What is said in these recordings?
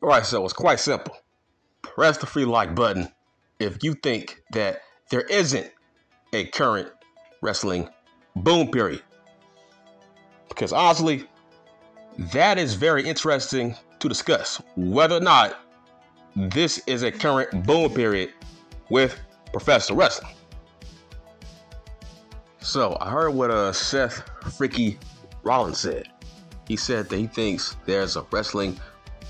Alright, so it's quite simple. Press the free like button if you think that there isn't a current wrestling boom period. Because honestly, that is very interesting to discuss. Whether or not this is a current boom period with professional wrestling. So I heard what Seth freaky Rollins said. He said that he thinks there's a wrestling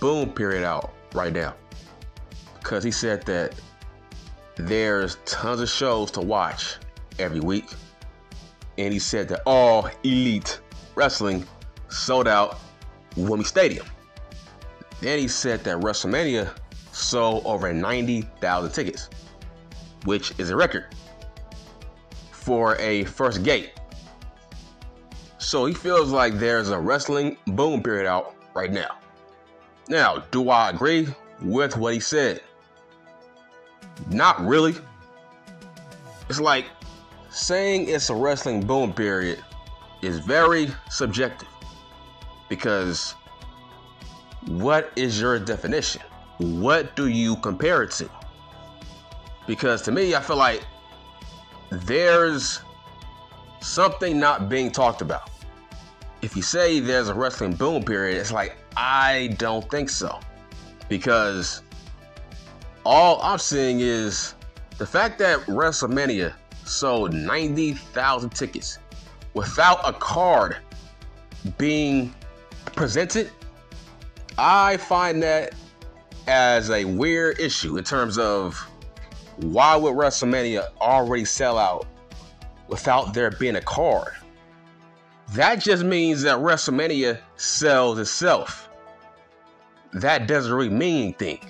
boom period out right now. Because he said that there's tons of shows to watch every week. And he said that all elite wrestling sold out Wembley Stadium. Then he said that WrestleMania sold over 90,000 tickets, which is a record for a first gate. So he feels like there's a wrestling boom period out right now. Now, do I agree with what he said? Not really. It's like saying it's a wrestling boom period is very subjective, because what is your definition? What do you compare it to? Because to me, I feel like there's something not being talked about. If you say there's a wrestling boom period, it's like, I don't think so. Because all I'm seeing is the fact that WrestleMania sold 90,000 tickets without a card being presented. I find that as a weird issue in terms of why would WrestleMania already sell out without there being a card? That just means that WrestleMania sells itself. That doesn't really mean anything.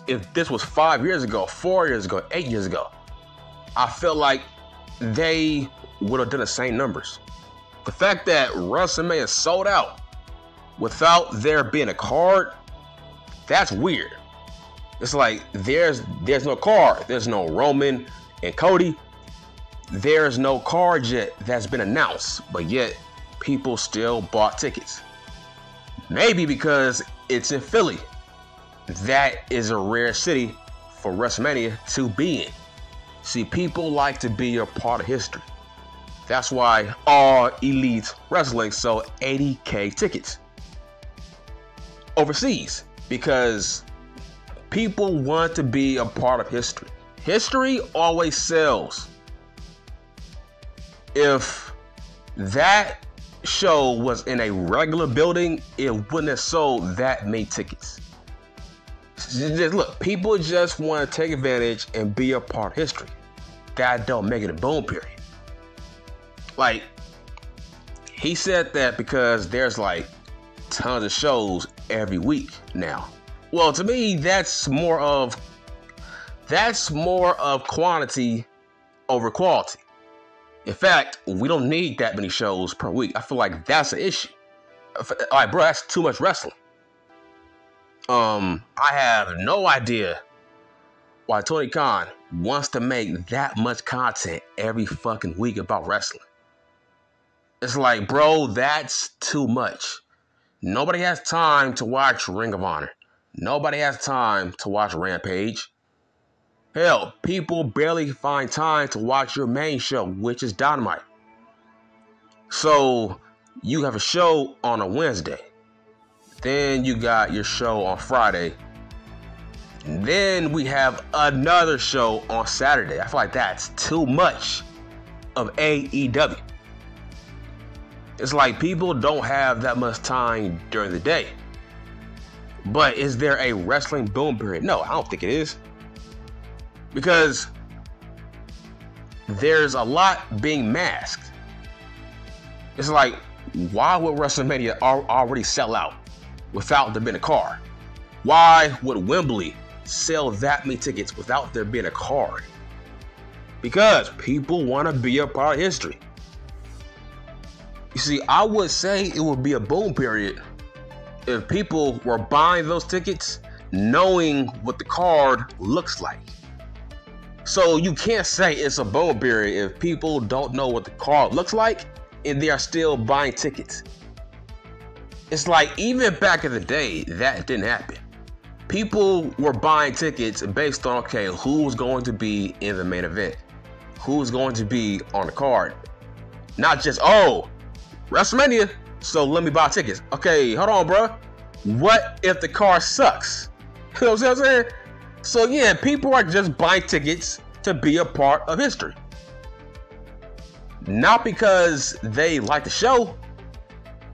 If this was 5 years ago, 4 years ago, 8 years ago, I feel like they would have done the same numbers. The fact that WrestleMania sold out without there being a card, that's weird. It's like there's no card. There's no Roman and Cody. There's no card yet that's been announced, but yet people still bought tickets. Maybe because it's in Philly. That is a rare city for WrestleMania to be in. See, people like to be a part of history. That's why All Elite Wrestling sold 80,000 tickets overseas, because people want to be a part of history. History always sells. If that show was in a regular building, it wouldn't have sold that many tickets. Just look, people just want to take advantage and be a part of history. That don't make it a boom period. Like, he said that because there's like tons of shows every week now. Well, to me, that's more of quantity over quality. In fact, we don't need that many shows per week. I feel like that's an issue. All right, bro, that's too much wrestling. I have no idea why Tony Khan wants to make that much content every fucking week about wrestling. It's like, bro, that's too much. Nobody has time to watch Ring of Honor. Nobody has time to watch Rampage. Hell, people barely find time to watch your main show, which is Dynamite. So, you have a show on a Wednesday. Then you got your show on Friday. And then we have another show on Saturday. I feel like that's too much of AEW. It's like people don't have that much time during the day. But is there a wrestling boom period? No, I don't think it is. Because there's a lot being masked. It's like, why would WrestleMania already sell out without there being a card? Why would Wembley sell that many tickets without there being a card? Because people want to be a part of history. You see, I would say it would be a boom period if people were buying those tickets knowing what the card looks like. So you can't say it's a boom period if people don't know what the card looks like and they are still buying tickets. It's like even back in the day, that didn't happen. People were buying tickets based on, okay, who's going to be in the main event? Who's going to be on the card? Not just, oh, WrestleMania, so let me buy tickets. Okay, hold on, bro. What if the card sucks? You know what I'm saying? So yeah, people are just buying tickets to be a part of history. Not because they like the show.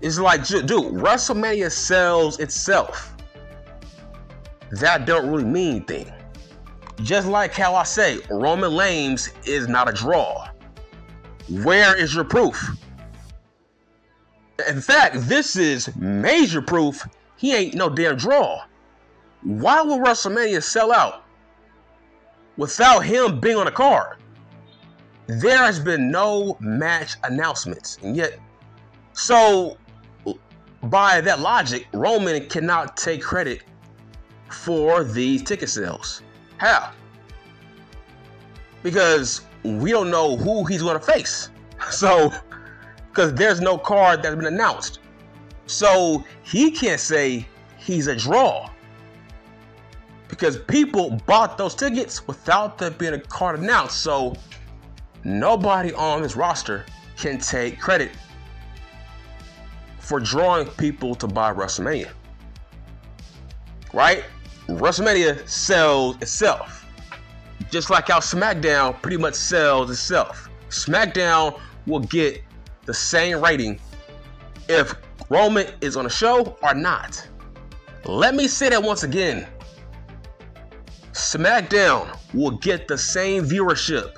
It's like, dude, WrestleMania sells itself. That don't really mean anything. Just like how I say, Roman Reigns is not a draw. Where is your proof? In fact, this is major proof he ain't no damn draw. Why would WrestleMania sell out without him being on the card? There has been no match announcements, and yet, so by that logic, Roman cannot take credit for these ticket sales. How? Because we don't know who he's going to face. So, because there's no card that's been announced. So he can't say he's a draw. Because people bought those tickets without there being a card announced. So nobody on this roster can take credit for drawing people to buy WrestleMania. Right? WrestleMania sells itself. Just like how SmackDown pretty much sells itself. SmackDown will get the same rating if Roman is on a show or not. Let me say that once again. SmackDown will get the same viewership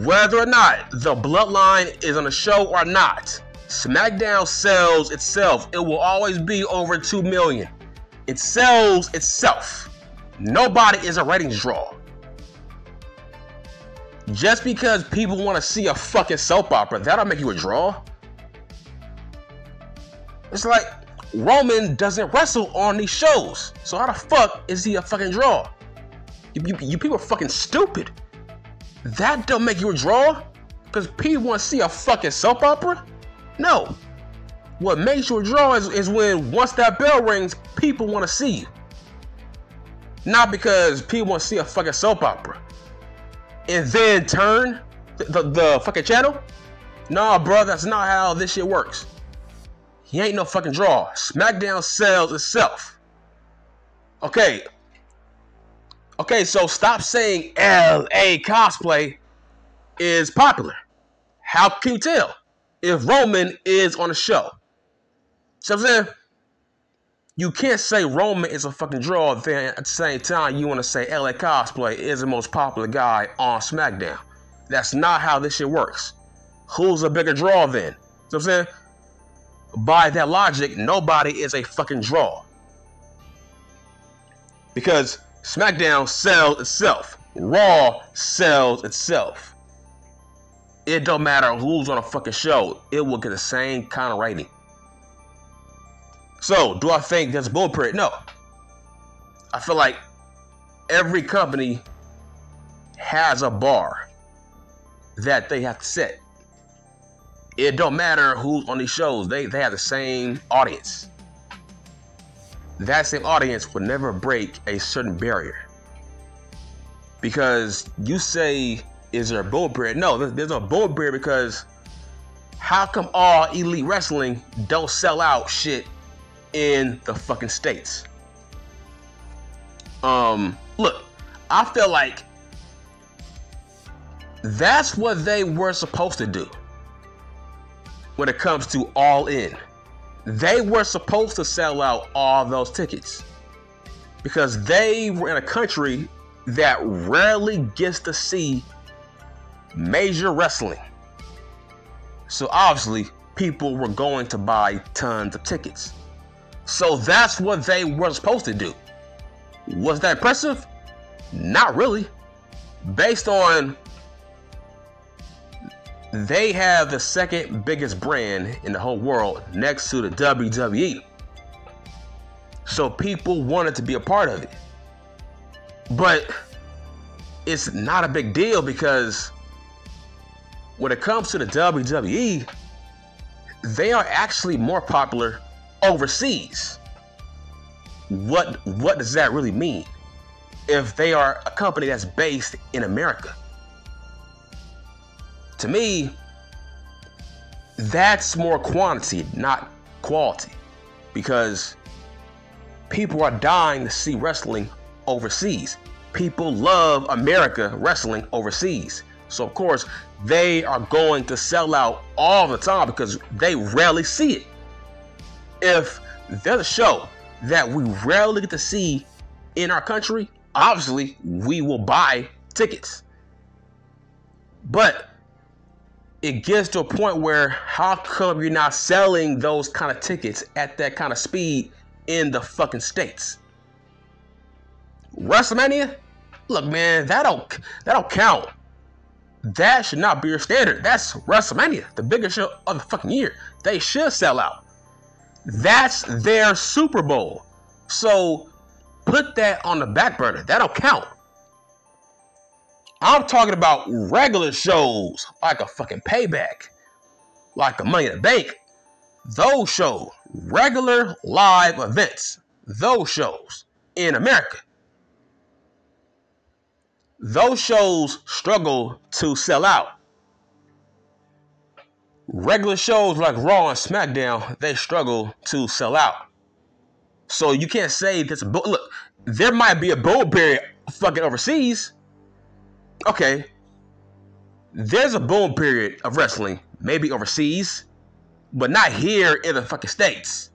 whether or not the Bloodline is on a show or not. SmackDown sells itself. It will always be over 2 million. It sells itself. Nobody is a ratings draw. Just because people want to see a fucking soap opera, that'll make you a draw. It's like Roman doesn't wrestle on these shows. So how the fuck is he a fucking draw? You people are fucking stupid. That don't make you a draw? Because people want to see a fucking soap opera? No. What makes you a draw is when once that bell rings, people want to see you. Not because people want to see a fucking soap opera. And then turn the fucking channel? Nah, bro, that's not how this shit works. He ain't no fucking draw. SmackDown sells itself. Okay, so stop saying LA cosplay is popular. How can you tell if Roman is on a show? So I'm saying, you can't say Roman is a fucking draw, then at the same time you want to say LA cosplay is the most popular guy on SmackDown. That's not how this shit works. Who's a bigger draw then? So I'm saying, by that logic, nobody is a fucking draw. Because SmackDown sells itself. Raw sells itself. It don't matter who's on a fucking show. It will get the same kind of rating. So, do I think there's a boom period? No. I feel like every company has a bar that they have to set. It don't matter who's on these shows. They have the same audience. That same audience will never break a certain barrier. Because you say, is there a boom period? No, there's no boom period because how come all elite wrestling don't sell out shit in the fucking States? Look, I feel like that's what they were supposed to do when it comes to All In. They were supposed to sell out all those tickets because they were in a country that rarely gets to see major wrestling. So obviously, people were going to buy tons of tickets. So that's what they were supposed to do. Was that impressive? Not really. Based on they have the second biggest brand in the whole world next to the WWE. So people wanted to be a part of it. But it's not a big deal because when it comes to the WWE, they are actually more popular overseas. What does that really mean if they are a company that's based in America? To me, that's more quantity, not quality, because people are dying to see wrestling overseas. People love America wrestling overseas. So of course, they are going to sell out all the time because they rarely see it. If there's a show that we rarely get to see in our country, obviously we will buy tickets. But it gets to a point where how come you're not selling those kind of tickets at that kind of speed in the fucking States? WrestleMania? Look, man, that don't count. That should not be your standard. That's WrestleMania, the biggest show of the fucking year. They should sell out. That's their Super Bowl. So put that on the back burner. That don't count. I'm talking about regular shows like a fucking Payback, like a Money in the Bank. Those shows, regular live events, those shows in America. Those shows struggle to sell out. Regular shows like Raw and SmackDown, they struggle to sell out. So you can't say this. Look, there might be a boom period fucking overseas. Okay, there's a boom period of wrestling, maybe overseas, but not here in the fucking States.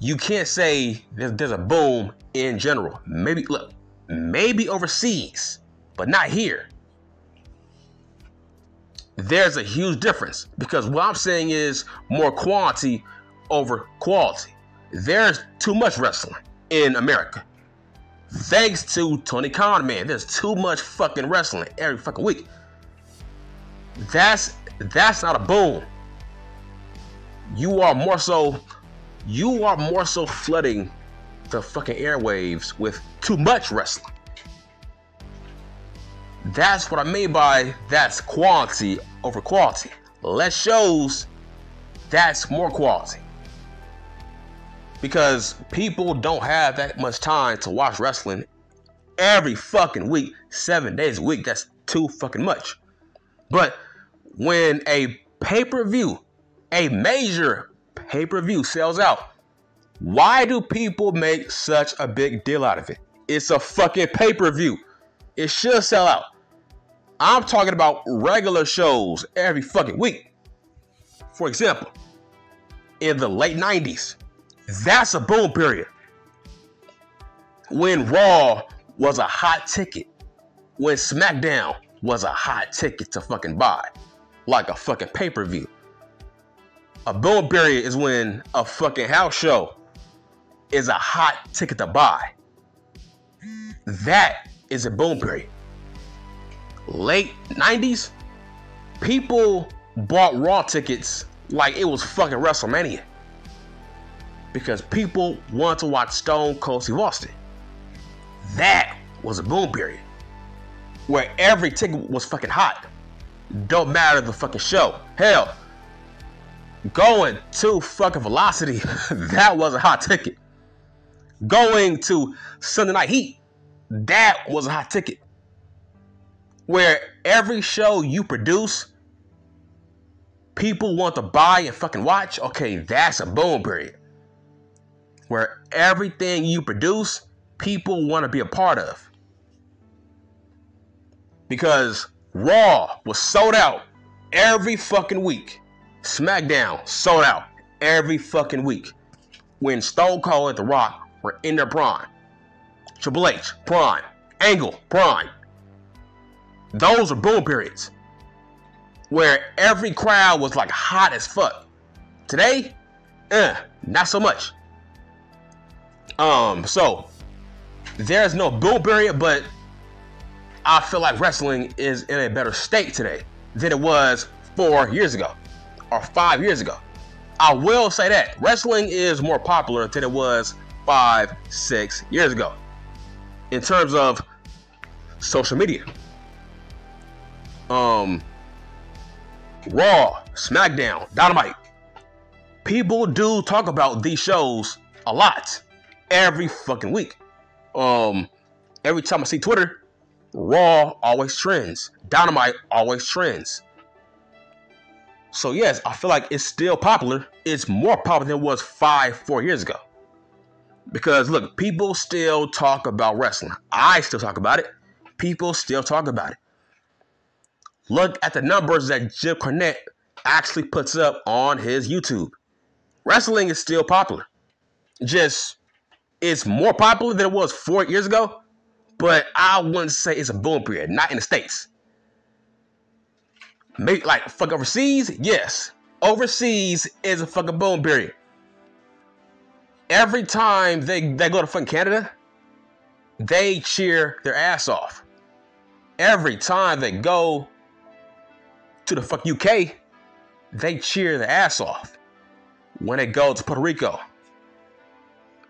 You can't say there's a boom in general. Maybe overseas, but not here. There's a huge difference because what I'm saying is more quantity over quality. There's too much wrestling in America. Thanks to Tony Khan, man, there's too much fucking wrestling every fucking week. That's not a boom. You are more so flooding the fucking airwaves with too much wrestling. That's what I mean by that's quality over quality. Less shows, that's more quality. Because people don't have that much time to watch wrestling every fucking week, 7 days a week. That's too fucking much. But when a pay-per-view, a major pay-per-view sells out, why do people make such a big deal out of it? It's a fucking pay-per-view. It should sell out. I'm talking about regular shows every fucking week. For example, in the late 90s, that's a boom period. When Raw was a hot ticket. When SmackDown was a hot ticket to fucking buy. Like a fucking pay-per-view. A boom period is when a fucking house show is a hot ticket to buy. That is a boom period. Late 90s, people bought Raw tickets like it was fucking WrestleMania. Because people want to watch Stone Cold Steve Austin. That was a boom period. Where every ticket was fucking hot. Don't matter the fucking show. Hell, going to fucking Velocity, that was a hot ticket. Going to Sunday Night Heat, that was a hot ticket. Where every show you produce, people want to buy and fucking watch. Okay, that's a boom period. Where everything you produce, people want to be a part of. Because Raw was sold out every fucking week. SmackDown sold out every fucking week. When Stone Cold and The Rock were in their prime. Triple H, prime. Angle, prime. Those are boom periods. Where every crowd was like hot as fuck. Today, not so much. So there's no boom period, but I feel like wrestling is in a better state today than it was 4 years ago or 5 years ago. I will say that wrestling is more popular than it was 5-6 years ago in terms of social media. Raw, SmackDown, Dynamite, people do talk about these shows a lot every fucking week. Every time I see Twitter, Raw always trends. Dynamite always trends. So yes, I feel like it's still popular. It's more popular than it was 4 years ago. Because look, people still talk about wrestling. I still talk about it. People still talk about it. Look at the numbers that Jim Cornette actually puts up on his YouTube. Wrestling is still popular. Just, it's more popular than it was 4 years ago, but I wouldn't say it's a boom period. Not in the States. Maybe like fuck overseas, yes. Overseas is a fucking boom period. Every time they go to fucking Canada, they cheer their ass off. Every time they go to the fuck UK, they cheer their ass off. When they go to Puerto Rico,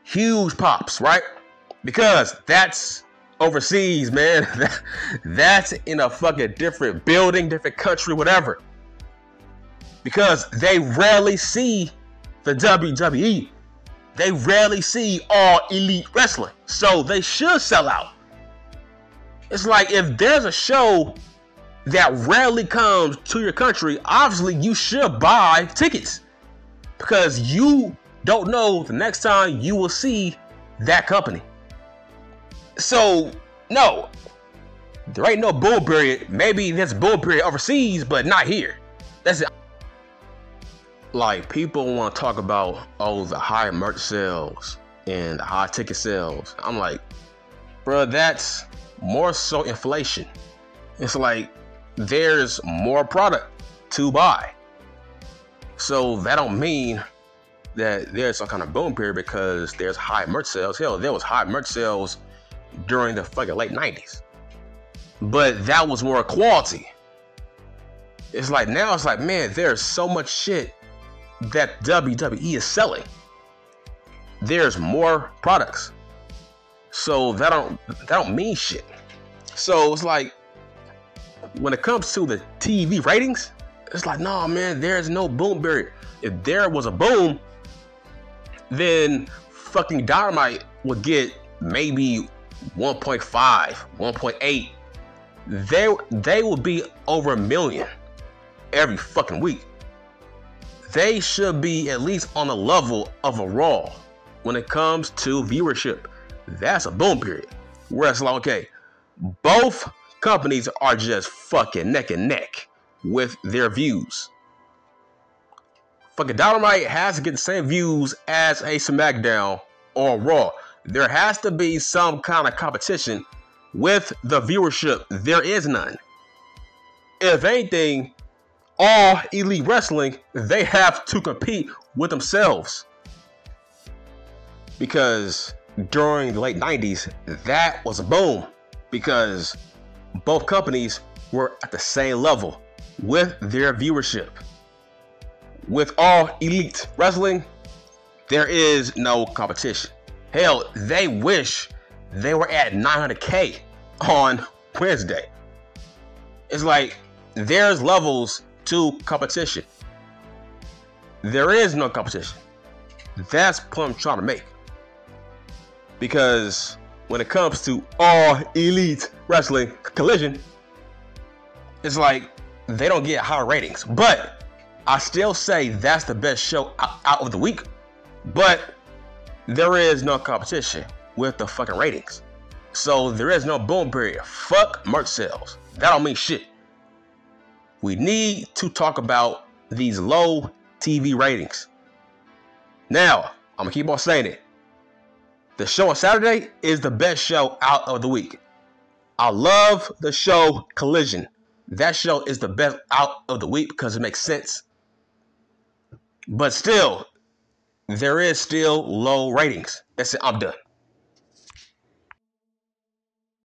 huge pops, right? Because that's overseas, man. That's in a fucking different building, different country, whatever. Because they rarely see the WWE. They rarely see all elite wrestling. So they should sell out. It's like if there's a show that rarely comes to your country, obviously you should buy tickets. Because you don't know the next time you will see that company. So, no. There ain't no boom period. Maybe there's a boom period overseas, but not here. That's it. Like, people want to talk about, oh, the high merch sales and the high ticket sales. I'm like, bro, that's more so inflation. It's like, there's more product to buy. So that don't mean that there's some kind of boom period because there's high merch sales. Hell, there was high merch sales during the fucking late 90s. But that was more quality. It's like now it's like, man, there's so much shit that WWE is selling. There's more products. So that don't mean shit. So it's like when it comes to the TV ratings, it's like, no, man, there's no boom period. If there was a boom, then fucking Dynamite would get maybe 1.5, 1.8. They would be over 1 million every fucking week. They should be at least on the level of a Raw when it comes to viewership. That's a boom period. Whereas like, okay, both companies are just fucking neck and neck with their views. Fucking Dynamite has to get the same views as a SmackDown or Raw. There has to be some kind of competition with the viewership. There is none. If anything, all elite wrestling, they have to compete with themselves. Because during the late 90s, that was a boom. Because both companies were at the same level with their viewership. With all elite wrestling, there is no competition. Hell, they wish they were at 900K on Wednesday. It's like there's levels to competition. There is no competition. That's the point I'm trying to make. Because when it comes to all elite wrestling Collision, it's like they don't get higher ratings. But I still say that's the best show out of the week. But there is no competition with the fucking ratings. So there is no boom period. Fuck merch sales. That don't mean shit. We need to talk about these low TV ratings. Now, I'm gonna keep on saying it. The show on Saturday is the best show out of the week. I love the show Collision. That show is the best out of the week because it makes sense. But still, there is still low ratings. That's it. I'm done.